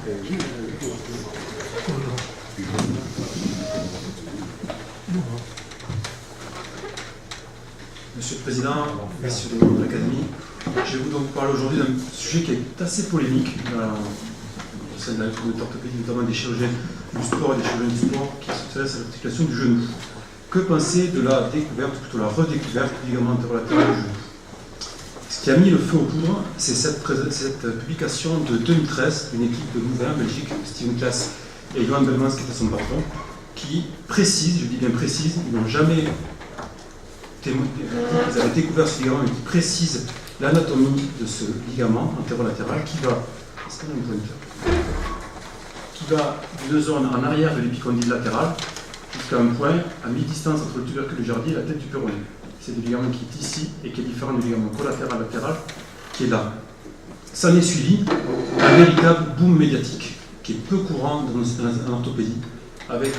Monsieur le Président, messieurs les membres de l'Académie, je vais vous donc parler aujourd'hui d'un sujet qui est assez polémique au sein de la communauté orthopédique, notamment des chirurgiens du sport et des chirurgiens du sport qui s'intéressent à l'articulation du genou. Que penser de la découverte, ou plutôt la redécouverte du ligament antérolatéral du genou? Ce qui a mis le feu aux poudres, c'est cette publication de 2013 d'une équipe de Louvain, Belgique, Steven Klaas et Johan Belmans, qui était son patron, qui précise, je dis bien précise, ils n'ont jamais ils avaient découvert ce ligament, mais qui précise l'anatomie de ce ligament antérolatéral qui va d'une zone en arrière de l'épicondyle latéral jusqu'à un point à mi-distance entre le tubercule du Jardy et la tête du péroné. C'est le ligament qui est ici et qui est différent du ligament collatéral latéral qui est là. Ça en est suivi un véritable boom médiatique qui est peu courant en orthopédie, avec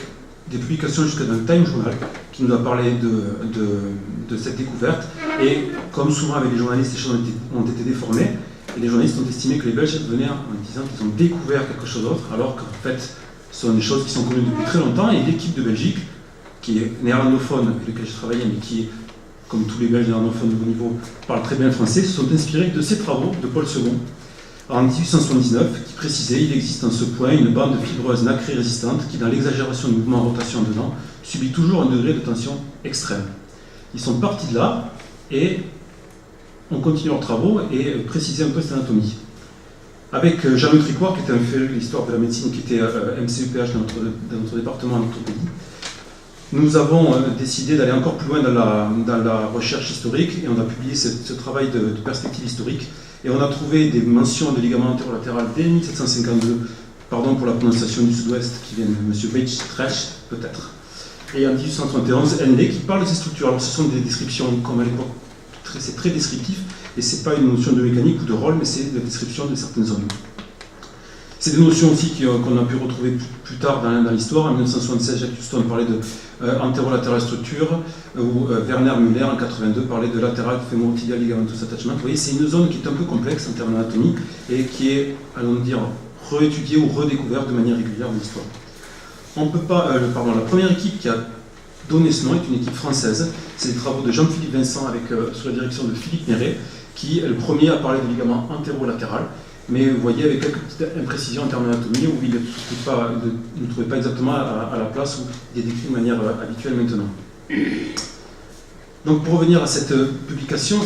des publications jusqu'à dans le Time Journal qui nous a parlé de cette découverte. Et comme souvent avec les journalistes, les choses ont été déformées. Et les journalistes ont estimé que les Belges venaient en disant qu'ils ont découvert quelque chose d'autre, alors qu'en fait, ce sont des choses qui sont connues depuis très longtemps. Et l'équipe de Belgique, qui est néerlandophone, avec laquelle je travaillais, mais qui est, comme tous les Belges néerlandophones de haut niveau, parle très bien le français, se sont inspirés de ces travaux de Paul II, en 1879, qui précisait qu'il existe en ce point une bande fibreuse nacrée résistante qui, dans l'exagération du mouvement en rotation dedans, subit toujours un degré de tension extrême. Ils sont partis de là et ont continué leurs travaux et précisé un peu cette anatomie. Avec Jean-Louis Tricoire, qui était un féru de l'histoire de la médecine, qui était MCUPH dans notre département en orthopédie, nous avons décidé d'aller encore plus loin dans la recherche historique et on a publié ce travail de perspective historique. Et on a trouvé des mentions de ligament antérolatéral dès 1752, pardon pour la prononciation du sud-ouest, qui vient de M. Beitsch-Tresch, peut-être. Et en 1871, Henle qui parle de ces structures. Alors ce sont des descriptions, comme à l'époque, c'est très descriptif, et ce n'est pas une notion de mécanique ou de rôle, mais c'est la description de certaines zones. C'est des notions aussi qu'on a pu retrouver plus tard dans l'histoire. En 1976, Jacques Houston parlait de antérolatéral structure, ou Werner Müller en 82 parlait de latéral fémorotibial ligamentous attachment. Vous voyez, c'est une zone qui est un peu complexe en termes d'anatomie et qui est, allons dire, réétudiée ou redécouverte de manière régulière dans l'histoire. On peut pas, la première équipe qui a donné ce nom est une équipe française. C'est les travaux de Jean-Philippe Vincent sous la direction de Philippe Néret, qui est le premier à parler de ligament antérolatéral. Mais vous voyez, avec quelques petites imprécisions en termes d'anatomie, où il ne trouvait pas exactement à la place où il est décrit de manière habituelle maintenant. Donc pour revenir à cette publication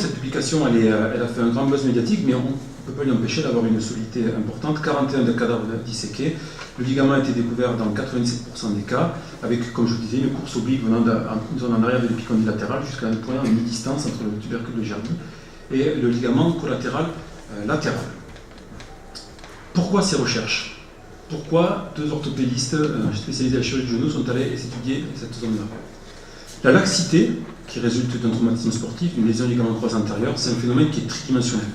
elle a fait un grand buzz médiatique, mais on ne peut pas lui empêcher d'avoir une solidité importante. 41 de cadavres disséqués. Le ligament a été découvert dans 97% des cas, avec, comme je vous disais, une course oblique venant d'une zone en arrière de l'épicondyle latéral jusqu'à un point à mi-distance entre le tubercule de Jardy et le ligament collatéral latéral. Pourquoi ces recherches? Pourquoi deux orthopédistes spécialisés à la chirurgie du genou sont allés étudier cette zone-là? La laxité, qui résulte d'un traumatisme sportif, d'une lésion du ligament croisé antérieur, c'est un phénomène qui est tridimensionnel.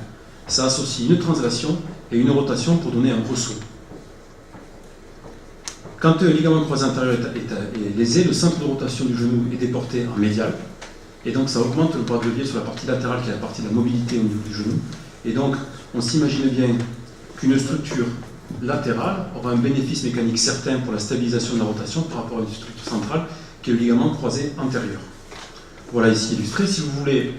Ça associe une translation et une rotation pour donner un ressaut. Quand un ligament croisé antérieur est lésé, le centre de rotation du genou est déporté en médial, et donc ça augmente le poids de levier sur la partie latérale qui est la partie de la mobilité au niveau du genou. Et donc on s'imagine bien qu'une structure latérale aura un bénéfice mécanique certain pour la stabilisation de la rotation par rapport à une structure centrale qui est le ligament croisé antérieur. Voilà ici illustré. Si vous voulez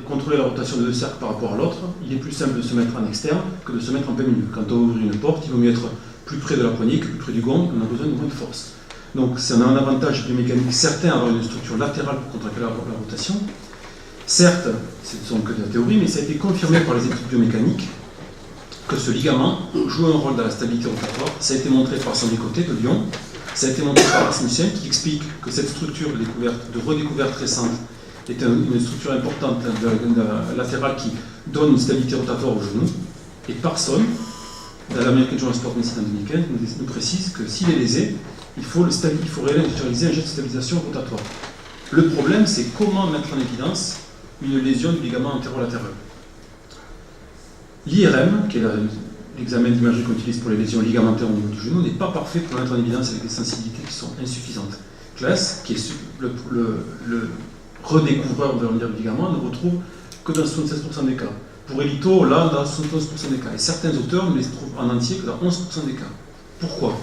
contrôler la rotation de deux cercles par rapport à l'autre, il est plus simple de se mettre en externe que de se mettre en plein milieu. Quand on ouvre une porte, il vaut mieux être plus près de la poignée que plus près du gond, on a besoin de moins de force. Donc c'est un avantage biomécanique certain d'avoir une structure latérale pour contracter la rotation. Certes, ce ne sont que de la théorie, mais ça a été confirmé par les études biomécaniques que ce ligament joue un rôle dans la stabilité rotatoire. Ça a été montré par Sandri Côté de Lyon, ça a été montré par Rasmussen qui explique que cette structure de redécouverte récente est une structure importante latérale qui donne une stabilité rotatoire au genou. Et Parson, dans l'American Journal of Sport Medicine en 2015, nous précise que s'il est lésé, il faut réaliser un jet de stabilisation rotatoire. Le problème, c'est comment mettre en évidence une lésion du ligament antérolatéral. L'IRM, qui est l'examen d'imagerie qu'on utilise pour les lésions ligamentaires au niveau du genou, n'est pas parfait pour mettre en évidence avec des sensibilités qui sont insuffisantes. Klaas, qui est le redécouvreur du ligament, ne retrouve que dans 76% des cas. Pour Elito, là, on a 71% des cas. Et certains auteurs nous les trouvent en entier que dans 11% des cas. Pourquoi?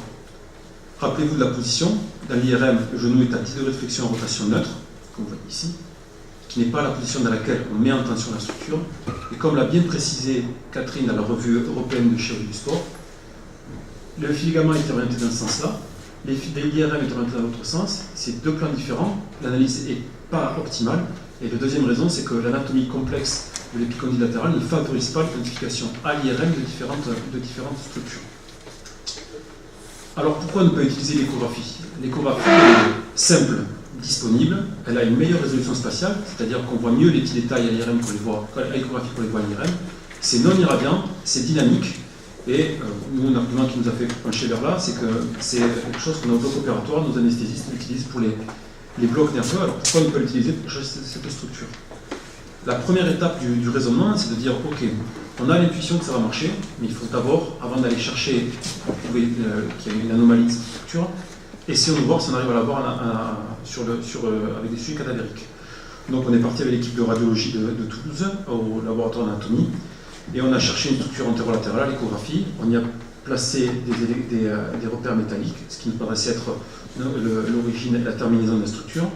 Rappelez-vous de la position. Dans l'IRM, le genou est à 10 degrés de flexion en rotation neutre, comme vous voyez ici, qui n'est pas la position dans laquelle on met en tension la structure. Et comme l'a bien précisé Catherine dans la revue européenne de chirurgie du sport, le ligament est orienté dans ce sens-là, l'IRM est orienté dans l'autre sens. C'est deux plans différents. L'analyse n'est pas optimale. Et la deuxième raison, c'est que l'anatomie complexe de l'épicondyle latéral ne favorise pas l'identification à l'IRM de différentes structures. Alors pourquoi ne pas utiliser l'échographie? L'échographie est simple, disponible, elle a une meilleure résolution spatiale, c'est-à-dire qu'on voit mieux les petits détails à l'IRM qu'à l'échographie qu'on les voit à l'IRM. C'est non irradiant, c'est dynamique, et nous, l'argument qui nous a fait pencher vers là, c'est que c'est quelque chose qu'on a au bloc opératoire, nos anesthésistes l'utilisent pour les blocs nerveux. Alors pourquoi ne pas l'utiliser pour cette structure? La première étape du raisonnement, c'est de dire, ok, on a l'intuition que ça va marcher, mais il faut d'abord, avant d'aller chercher, prouver qu'il y a une anomalie de cette structure, essayons de voir si on arrive à l'avoir avec des sujets cadavériques. Donc on est parti avec l'équipe de radiologie de Toulouse, au laboratoire d'anatomie, et on a cherché une structure antérolatérale à l'échographie. On y a placé des repères métalliques, ce qui nous paraissait être l'origine et la terminaison de la structure.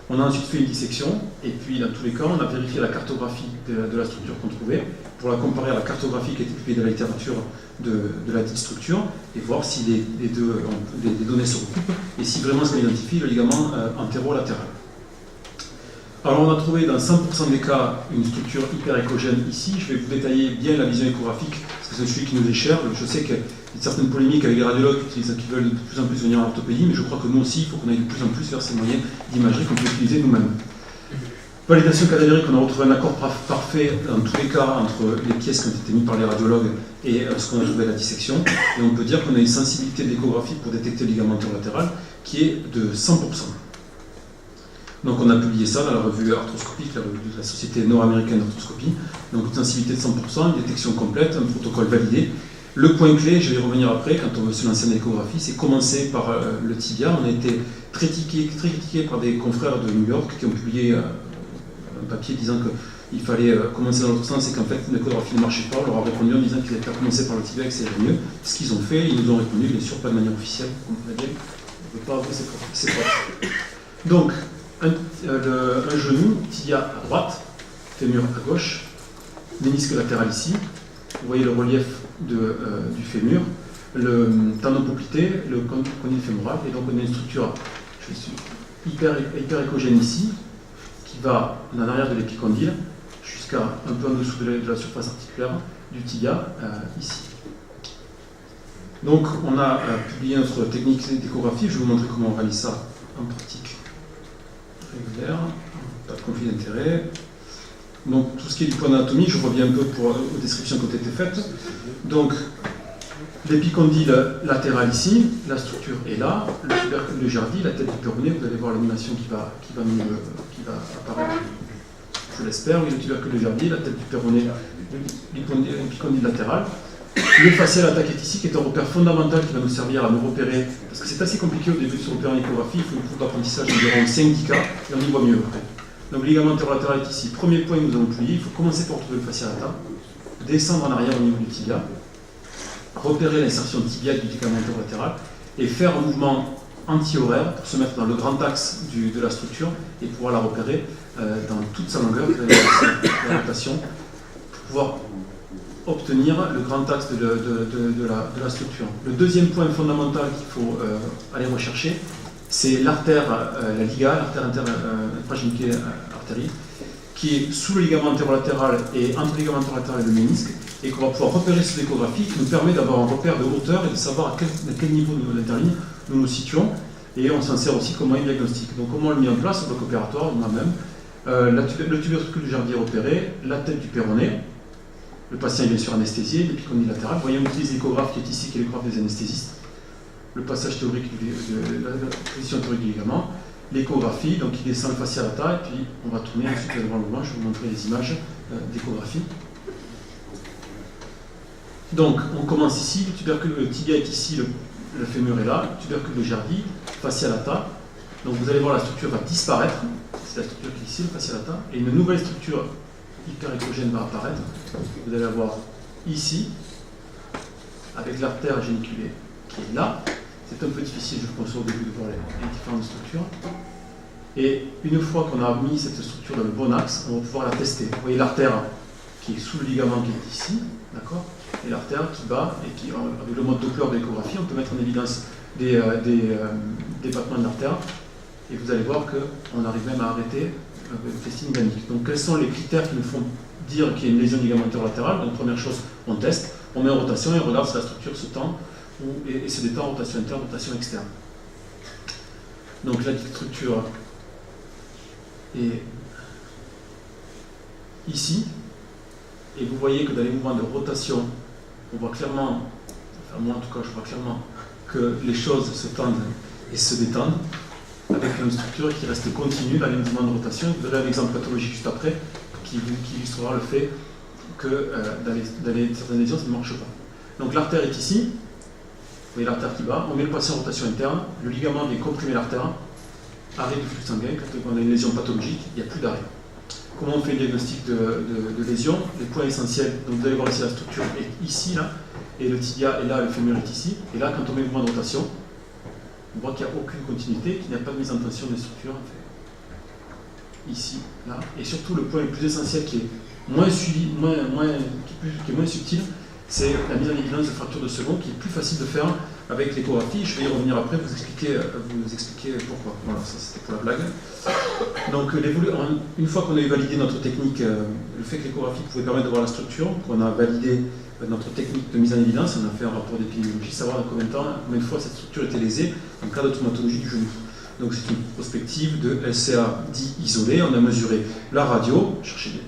On a ensuite fait une dissection, et puis dans tous les cas, on a vérifié la cartographie de la structure qu'on trouvait, pour la comparer à la cartographie qui était publiée dans la littérature de la dite structure, et voir si les données se recoupent, et si vraiment on identifie le ligament antérolatéral. Alors on a trouvé dans 100% des cas une structure hyper échogène ici. Je vais vous détailler bien la vision échographique, parce que c'est celui qui nous est cher. Je sais qu'il y a certaines polémiques avec les radiologues qui veulent de plus en plus venir en orthopédie, mais je crois que nous aussi, il faut qu'on aille de plus en plus vers ces moyens d'imagerie qu'on peut utiliser nous-mêmes. Validation cadavérique, on a retrouvé un accord parfait dans tous les cas entre les pièces qui ont été mises par les radiologues et ce qu'on a trouvé à la dissection. Et on peut dire qu'on a une sensibilité d'échographie pour détecter le ligament antérolatéral qui est de 100%. Donc on a publié ça dans la revue arthroscopique, la revue de la Société nord-américaine d'arthroscopie. Donc une sensibilité de 100%, une détection complète, un protocole validé. Le point clé, je vais y revenir après, quand on veut se lancer en échographie, c'est commencer par le tibia. On a été très critiqué par des confrères de New York qui ont publié un papier disant qu'il fallait commencer dans l'autre sens et qu'en fait l'échographie ne marchait pas. On leur a répondu en disant qu'ils n'avaient pas commencé par le tibia et que c'était mieux. Ce qu'ils ont fait, ils nous ont répondu, bien sûr, pas de manière officielle, comme vous l'avez dit, on ne peut pas avouer ses preuves. Donc, un genou, tibia à droite, fémur à gauche, ménisque latéral ici. Vous voyez le relief du fémur, le tendon poplité, le condyle fémoral, et donc on a une structure hyper échogène ici, qui va en arrière de l'épicondyle jusqu'à un peu en dessous de la surface articulaire du tibia ici. Donc on a publié notre technique d'échographie. Je vais vous montrer comment on réalise ça en pratique régulière, pas de conflit d'intérêt. Donc tout ce qui est du point d'anatomie, je reviens un peu aux descriptions qui ont été faites. Donc l'épicondyle latéral ici, la structure est là, le tubercule de Gerdy, la tête du péroné, vous allez voir l'animation qui va apparaître, je l'espère. Oui, le tubercule de Gerdy, la tête du péroné, l'épicondyle latéral. Le facial attaque est ici, qui est un repère fondamental qui va nous servir à nous repérer, parce que c'est assez compliqué au début de se repérer en échographie, il faut une courbe d'apprentissage d'environ 5-10 cas, et on y voit mieux après. Donc le ligament antérolatéral est ici. Premier point que nous allons plier, il faut commencer par retrouver le fascia lata, descendre en arrière au niveau du tibia, repérer l'insertion tibia du ligament antérolatéral et faire un mouvement anti-horaire pour se mettre dans le grand axe de la structure et pouvoir la repérer dans toute sa longueur de la rotation pour pouvoir obtenir le grand axe de la structure. Le deuxième point fondamental qu'il faut aller rechercher, c'est l'artère, la liga, l'artère infragénique artérie, qui est sous le ligament antérolatéral et entre le ligament antérolatéral et le ménisque, et qu'on va pouvoir repérer sur l'échographie, qui nous permet d'avoir un repère de hauteur et de savoir à quel niveau de l'interligne nous nous situons, et on s'en sert aussi comme moyen diagnostique. Donc comment on le met en place au bloc opératoire, moi-même, le tubercule de Gerdy est repéré, la tête du péroné, le patient est bien sûr anesthésié, l'épicondyle latéral. Vous voyez, on utilise l'échographe qui est ici, qui est l'échographe des anesthésistes. Le passage théorique de la position théorique du ligament, l'échographie, donc il descend le fascia lata, et puis on va tourner ensuite devant le mouvement. Je vais vous montrer les images d'échographie. Donc on commence ici, le tibia est ici, le fémur est là, le tubercule de Gerdy, fascia lata. Donc vous allez voir la structure va disparaître, c'est la structure qui est ici, le fascia lata, et une nouvelle structure hyper échogène va apparaître. Vous allez avoir ici, avec l'artère géniculée qui est là. C'est un peu difficile, je pense, au début de voir les différentes structures. Et une fois qu'on a mis cette structure dans le bon axe, on va pouvoir la tester. Vous voyez l'artère qui est sous le ligament qui est ici, d'accord, et l'artère qui bat, et qui, avec le mode Doppler de l'échographie, on peut mettre en évidence des battements de l'artère, et vous allez voir qu'on arrive même à arrêter le testing ganglique. Donc quels sont les critères qui nous font dire qu'il y a une lésion ligamentaire latérale? Donc première chose, on teste, on met en rotation et on regarde si la structure se tend et se détend, rotation interne, rotation externe. Donc la structure est ici, et vous voyez que dans les mouvements de rotation, on voit clairement, enfin moi en tout cas je vois clairement, que les choses se tendent et se détendent, avec une structure qui reste continue dans les mouvements de rotation. Vous verrez un exemple pathologique juste après, qui illustrera le fait que dans certaines lésions, ça ne marche pas. Donc l'artère est ici, vous voyez l'artère qui bat, on met le patient en rotation interne, le ligament vient comprimer l'artère, arrêt du flux sanguin. Quand on a une lésion pathologique, il n'y a plus d'arrêt. Comment on fait le diagnostic de lésion? Les points essentiels, donc vous allez voir ici la structure est ici, là, et le tibia est là, le fémur est ici, et là quand on met le mouvement de rotation, on voit qu'il n'y a aucune continuité, qu'il n'y a pas de mise en tension des structures, en fait. Ici, là, et surtout le point le plus essentiel qui est moins suivi, qui est moins subtil, c'est la mise en évidence de fracture de second, qui est plus facile de faire avec l'échographie. Je vais y revenir après, vous expliquer pourquoi. Voilà, ça c'était pour la blague. Donc une fois qu'on a eu validé notre technique, le fait que l'échographie pouvait permettre de voir la structure, qu'on a validé notre technique de mise en évidence, on a fait un rapport d'épidémiologie, savoir dans combien de fois cette structure était lésée en cas de traumatologie du genou. Donc c'est une prospective de LCA dit isolé. On a mesuré la radio, chercher des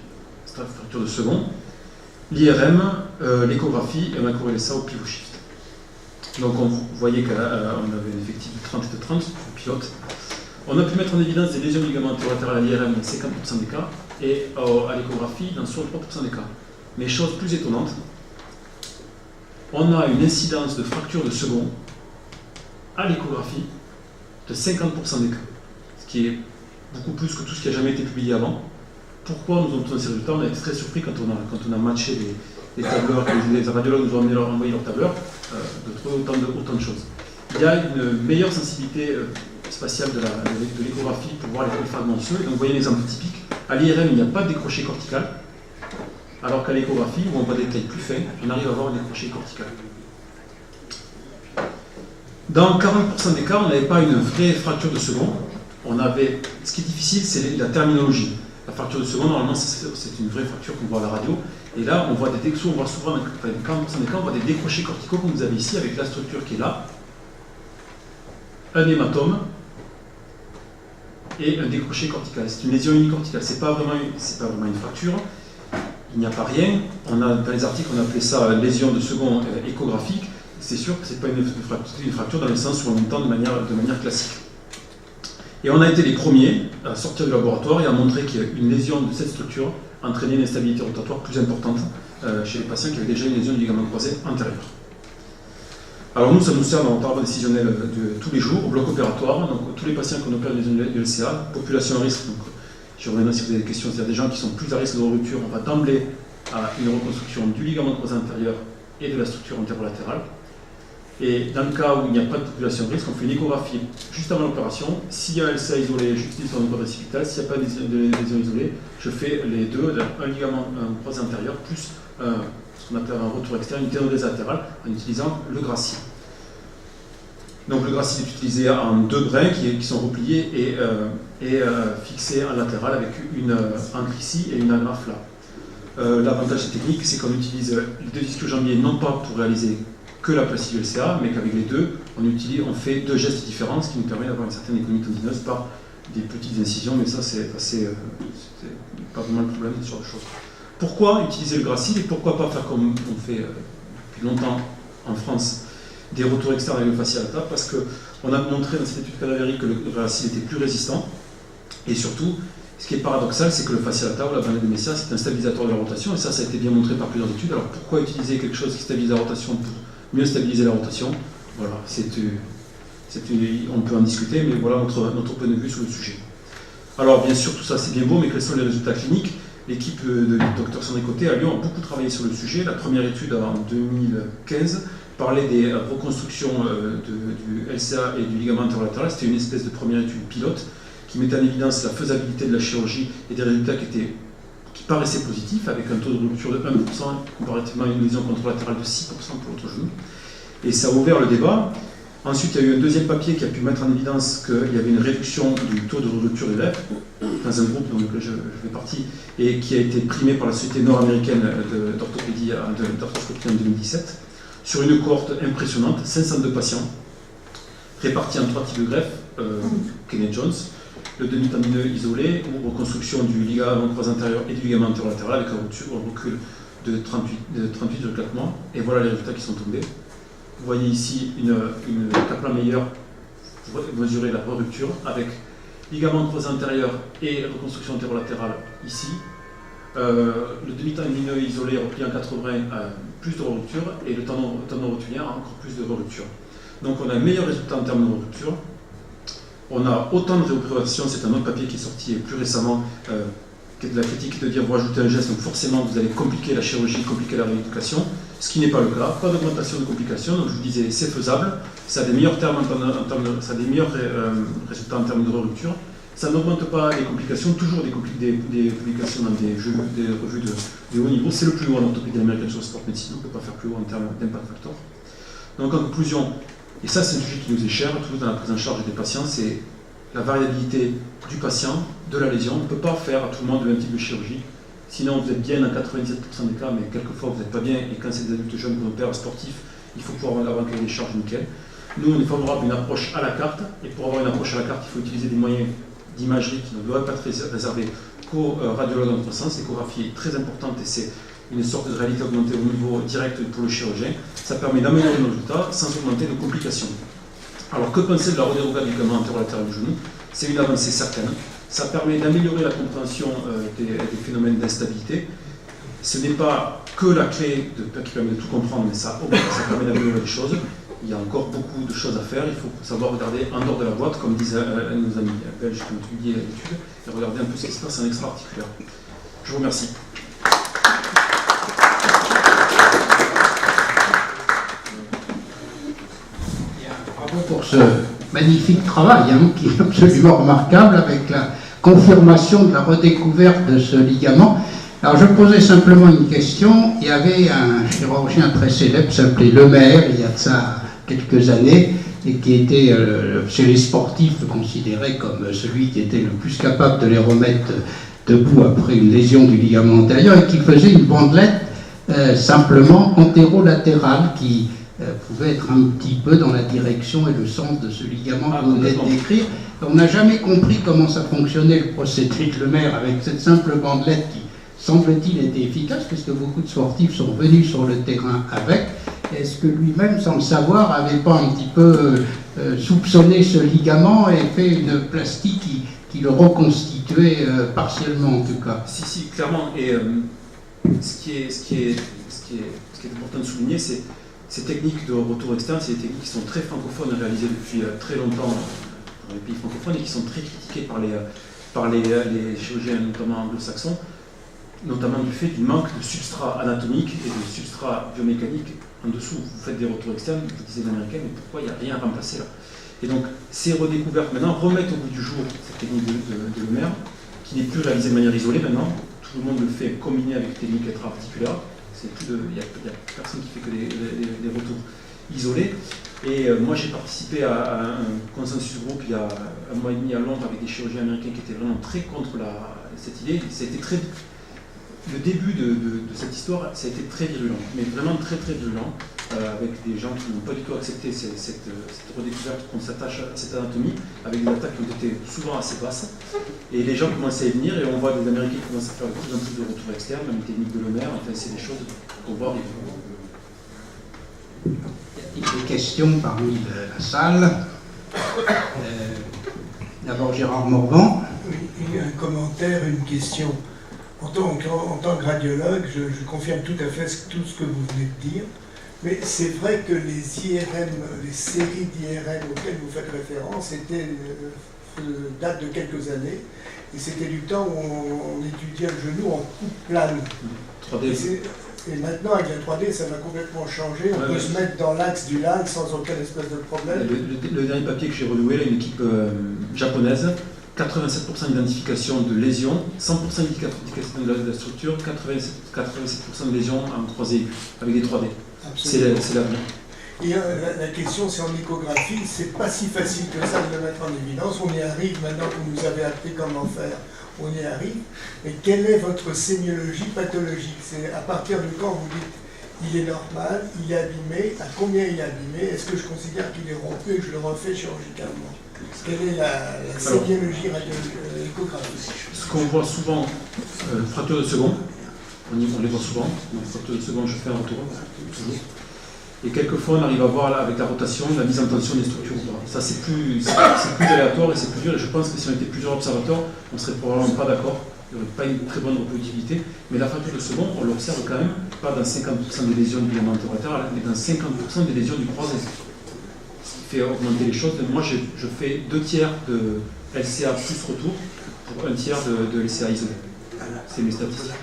fractures de second, l'IRM, l'échographie, et on a corrélé ça au pivot shift. Donc vous voyez qu'on avait un effectif de 30 et de 30, on pilote. On a pu mettre en évidence des lésions ligamentaires latérales à l'IRM dans 50% des cas, et à l'échographie dans 63% des cas. Mais chose plus étonnante, on a une incidence de fracture de second à l'échographie de 50% des cas, ce qui est beaucoup plus que tout ce qui n'a jamais été publié avant. Pourquoi nous obtenons ces résultats? On a été très surpris quand on a matché les tableurs, que les radiologues nous ont envoyé leurs tableurs, de trouver autant de choses. Il y a une meilleure sensibilité spatiale de l'échographie pour voir les fragments osseux. Donc vous voyez l'exemple typique. À l'IRM, il n'y a pas de décroché cortical, alors qu'à l'échographie, où on voit des tailles plus fines, on arrive à avoir un décroché cortical. Dans 40% des cas, on n'avait pas une vraie fracture de second. Ce qui est difficile, c'est la terminologie. La fracture de second, normalement, c'est une vraie fracture qu'on voit à la radio. Et là, on voit on voit souvent, dans 40% des cas, on voit des décrochés corticaux comme vous avez ici, avec la structure qui est là, un hématome et un décroché cortical. C'est une lésion unicorticale. C'est pas vraiment une fracture. Il n'y a pas rien. Dans les articles, on appelait ça lésion de second échographique. C'est sûr que ce n'est pas une fracture dans le sens où on entend de manière classique. Et on a été les premiers à sortir du laboratoire et à montrer qu'une lésion de cette structure entraînait une instabilité rotatoire plus importante chez les patients qui avaient déjà une lésion du ligament croisé antérieur. Alors nous, ça nous sert dans notre parcours décisionnel de tous les jours, au bloc opératoire. Donc tous les patients qu'on opère des lésions de LCA, population à risque, donc je reviendrai si vous avez des questions, s'il y a des gens qui sont plus à risque de rupture, on va d'emblée à une reconstruction du ligament croisé antérieur et de la structure antérolatérale. Et dans le cas où il n'y a pas de population de risque, on fait une échographie juste avant l'opération. S'il y a un LCA isolé, j'utilise son nombre récipital. S'il n'y a pas de lésion isolée, je fais les deux, un ligament croisé antérieur plus ce qu'on appelle un retour externe, une ténodèse latérale, en utilisant le gracie. Donc le gracie est utilisé en deux brins qui sont repliés et fixés en latéral avec une encre ici et une agrafe là. L'avantage technique, c'est qu'on utilise les deux disques jambiers non pas pour réaliser que la plastie du LCA, mais qu'avec les deux, on fait deux gestes différents, ce qui nous permet d'avoir une certaine économie tendineuse par des petites incisions, mais ça c'est pas vraiment le problème, ce genre de choses. Pourquoi utiliser le gracie et pourquoi pas faire comme on fait depuis longtemps en France, des retours externes avec le fascialata? Parce qu'on a montré dans cette étude cadavérique que le gracie était plus résistant, et surtout, ce qui est paradoxal, c'est que le fascialata ou la bande de Messia, c'est un stabilisateur de la rotation, et ça a été bien montré par plusieurs études. Alors pourquoi utiliser quelque chose qui stabilise la rotation pour mieux stabiliser la rotation? Voilà, on peut en discuter, mais voilà notre point de vue sur le sujet. Alors bien sûr, tout ça c'est bien beau, mais quels sont les résultats cliniques? l'équipe de Dr Sandré-Côté à Lyon a beaucoup travaillé sur le sujet. La première étude en 2015 parlait des reconstructions du LCA et du ligament antérolatéral. C'était une espèce de première étude pilote qui mettait en évidence la faisabilité de la chirurgie et des résultats qui paraissaient positifs, avec un taux de rupture de 1% comparativement à une lésion contralatérale de 6% pour l'autre genou. Et ça a ouvert le débat. Ensuite, il y a eu un deuxième papier qui a pu mettre en évidence qu'il y avait une réduction du taux de rupture de lèvres dans un groupe dont je fais partie et qui a été primé par la Société nord-américaine d'orthopédie en 2017 sur une cohorte impressionnante, 502 patients répartis en 3 types de greffes, Kenneth Jones, le demi-tendineux isolé ou reconstruction du ligament croisé antérieur et du ligament antérolatéral avec un recul de 38,4 mois. Et voilà les résultats qui sont tombés. Vous voyez ici une Kaplan-Meier pour mesurer la rupture avec ligament croisé antérieur et reconstruction antérolatérale ici. Le demi-tendineux isolé repli en 80 plus de rupture et le tendon rotulien a encore plus de rupture. Donc on a un meilleur résultat en termes de rupture. On a autant de réopérations, c'est un autre papier qui est sorti plus récemment, qui est de la critique de dire vous rajoutez un geste, donc forcément vous allez compliquer la chirurgie, compliquer la rééducation, ce qui n'est pas le cas, pas d'augmentation de complications, donc je vous disais c'est faisable, ça a des meilleurs termes ça a des meilleurs résultats en termes de rupture, ça n'augmente pas les complications, toujours des publications dans des revues de haut niveau, c'est le plus haut en orthopédie américaine sur le sport médecine, on ne peut pas faire plus haut en termes d'impact factor. Donc en conclusion, et ça c'est un sujet qui nous est cher, toujours dans la prise en charge des patients, c'est la variabilité du patient, de la lésion. On ne peut pas faire à tout le monde le même type de chirurgie. Sinon, vous êtes bien dans 97% des cas, mais quelquefois vous n'êtes pas bien. Et quand c'est des adultes jeunes, qu'on opère sportifs, il faut pouvoir avoir des charges nickel. Nous, on est favorable à une approche à la carte. Et pour avoir une approche à la carte, il faut utiliser des moyens d'imagerie qui ne doivent pas être réservés qu'aux radiologues en notre sens. L'échographie est très importante et c'est une sorte de réalité augmentée au niveau direct pour le chirurgien. Ça permet d'améliorer nos résultats sans augmenter nos complications. Alors, que penser de la redérogation du ligament antérolatéral du genou? C'est une avancée certaine. Ça permet d'améliorer la compréhension des phénomènes d'instabilité. Ce n'est pas que la clé qui permet de tout comprendre, mais ça permet d'améliorer les choses. Il y a encore beaucoup de choses à faire. Il faut savoir regarder en dehors de la boîte, comme disent nos amis belges qui ont étudié l'étude, et regarder un peu ce qui se passe en extra-articulaire. Je vous remercie. Bravo pour ce magnifique travail qui est absolument remarquable avec la confirmation de la redécouverte de ce ligament. Alors je posais simplement une question. Il y avait un chirurgien très célèbre qui s'appelait Lemaire, il y a de ça quelques années, et qui était chez les sportifs considéré comme celui qui était le plus capable de les remettre debout après une lésion du ligament antérieur, et qui faisait une bandelette simplement antérolatérale qui pouvait être un petit peu dans la direction et le sens de ce ligament que vous venez de décrire. On n'a jamais compris comment ça fonctionnait le procédé de Lemaire avec cette simple bandelette qui, semble-t-il, était efficace, puisque beaucoup de sportifs sont venus sur le terrain avec. Est-ce que lui-même, sans le savoir, n'avait pas un petit peu soupçonné ce ligament et fait une plastique qui le reconstituait partiellement, en tout cas? Si, clairement. Et ce qui est important de souligner, c'est ces techniques de retour externe, c'est des techniques qui sont très francophones, réalisées depuis très longtemps dans les pays francophones et qui sont très critiquées par les chirurgiens, notamment anglo-saxons, notamment du fait du manque de substrat anatomique et de substrat biomécanique en dessous. Vous faites des retours externes, vous disiez l'américain, mais pourquoi il n'y a rien à remplacer là? Et donc, ces redécouvertes maintenant remettent au bout du jour cette technique de Lemaire, qui n'est plus réalisée de manière isolée maintenant. Tout le monde le fait combiné avec des techniques extra-articulaires. Il n'y a personne qui fait que des retours isolés. Et moi, j'ai participé à un consensus groupe il y a un mois et demi à Londres avec des chirurgiens américains qui étaient vraiment très contre cette idée. Le début de cette histoire, ça a été très virulent, mais vraiment très très virulent, avec des gens qui n'ont pas du tout accepté cette redécouverte qu'on s'attache à cette anatomie, avec des attaques qui ont été souvent assez basses. Et les gens commençaient à y venir, et on voit des Américains qui commencent à faire de plus en plus de retours externes, même techniques de Lemaire, enfin c'est des choses qu'on voit arriver. Y a-t-il des questions parmi la salle? D'abord Gérard Morvan. Oui, un commentaire, une question. En tant que radiologue, je confirme tout à fait tout ce que vous venez de dire, mais c'est vrai que les IRM, les séries d'IRM auxquelles vous faites référence étaient date de quelques années. Et c'était du temps où on étudiait le genou en coupe plane. 3D. Et maintenant, avec la 3D, ça va complètement changer. On peut se mettre dans l'axe du LAN sans aucune espèce de problème. Le dernier papier que j'ai renoué, là, une équipe japonaise, 87% d'identification de lésions, 100% d'identification de la structure, 87% de lésions en croisé avec des 3D. C'est l'avenir. Et la question, c'est en échographie, c'est pas si facile que ça de le mettre en évidence. On y arrive maintenant que vous nous avez appris comment faire. On y arrive. Mais quelle est votre sémiologie pathologique? C'est à partir de quand vous dites il est normal, il est abîmé, à combien il est abîmé? Est-ce que je considère qu'il est rompu et que je le refais chirurgicalement? Quelle est la sémiologie échographique? Ce qu'on voit souvent, fracture de second, on les voit souvent. Fracture de second, je fais un retour, toujours. Et quelquefois, on arrive à voir là, avec la rotation la mise en tension des structures. Ça, c'est plus aléatoire et c'est plus dur. Et je pense que si on était plusieurs observateurs, on ne serait probablement pas d'accord. Il n'y aurait pas une très bonne reproductivité. Mais la fracture de second, on l'observe quand même, pas dans 50% des lésions du ligament antérolatéral, mais dans 50% des lésions du croisé. Ce qui fait augmenter les choses. Moi, je fais 2 tiers de LCA plus retour pour 1 tiers de LCA isolé. C'est mes statistiques.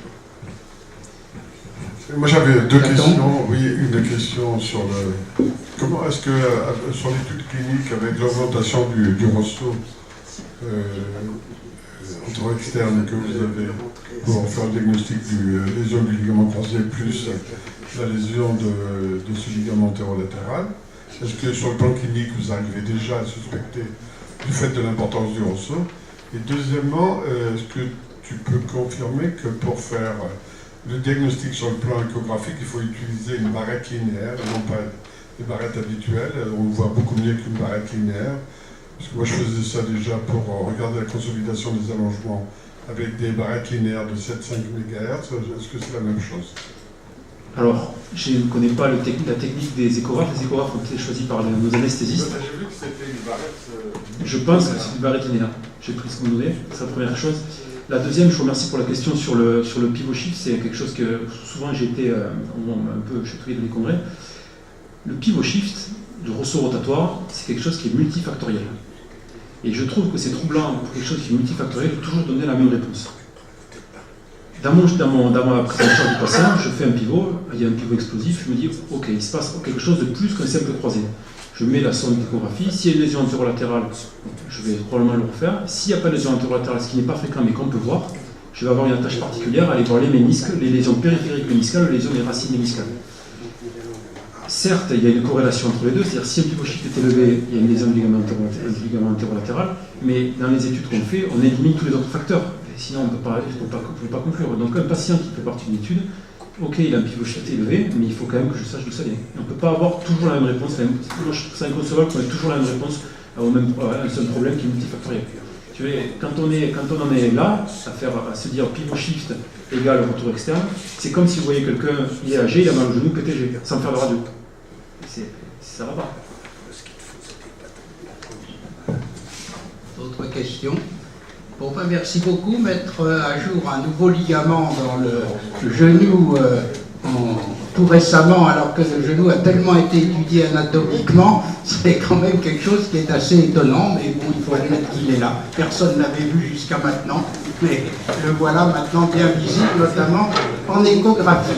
Moi j'avais 2 questions. Oui, une question sur le. Comment est-ce que, sur l'étude clinique, avec l'augmentation du ressaut antero-externe que vous avez pour faire le diagnostic du lésion du ligament croisé plus la lésion de ce ligament antérolatéral, est-ce que sur le plan clinique vous arrivez déjà à suspecter du fait de l'importance du ressaut? Et deuxièmement, est-ce que tu peux confirmer que pour faire le diagnostic sur le plan échographique, il faut utiliser une barrette linéaire et non pas les barrettes habituelles? On voit beaucoup mieux qu'une barrette linéaire. Parce que moi, je faisais ça déjà pour regarder la consolidation des allongements avec des barrettes linéaires de 7,5 MHz. Est-ce que c'est la même chose? Alors, je ne connais pas la technique des échographes. Les échographes ont été choisis par nos anesthésistes. J'ai vu que c'était une barrette. Je pense que c'est une barrette linéaire. J'ai pris ce que vous donnez, c'est la première chose. La deuxième, je vous remercie pour la question sur le pivot shift. C'est quelque chose que souvent j'ai été un peu chatouillé dans les congrès. Le pivot shift, le ressaut rotatoire, c'est quelque chose qui est multifactoriel. Et je trouve que c'est troublant pour quelque chose qui est multifactoriel de toujours donner la même réponse. Dans ma présentation du patient, je fais un pivot, il y a un pivot explosif, je me dis, ok, il se passe quelque chose de plus qu'un simple croisé. Je mets la sonde d'échographie, s'il y a une lésion antérolatérale, je vais probablement le refaire. S'il n'y a pas de lésion antérolatérale, ce qui n'est pas fréquent mais qu'on peut voir, je vais avoir une attache particulière, aller voir les ménisques, les lésions périphériques méniscales, les lésions des racines méniscales. Certes, il y a une corrélation entre les deux, c'est-à-dire si un pivot shift est élevé, il y a une lésion du ligament antérolatéral, mais dans les études qu'on fait, on élimine tous les autres facteurs. Et sinon, on ne peut pas conclure. Donc un patient qui fait partie d'une étude, ok, il a un pivot shift élevé, mais il faut quand même que je sache d'où ça vient. On ne peut pas avoir toujours la même réponse. Moi, je trouve ça inconcevable qu'on ait toujours la même réponse à un seul problème qui est multifactoriel. Tu vois, quand on en est là, à se dire pivot shift égale retour externe, c'est comme si vous voyez quelqu'un, il est âgé, il a mal au genou, PTG, sans faire de radio. Ça va pas. D'autres questions? Bon, ben, merci beaucoup. Mettre à jour un nouveau ligament dans le genou tout récemment, alors que le genou a tellement été étudié anatomiquement, c'est quand même quelque chose qui est assez étonnant, mais bon, il faut admettre qu'il est là. Personne ne l'avait vu jusqu'à maintenant, mais le voilà maintenant bien visible, notamment en échographie.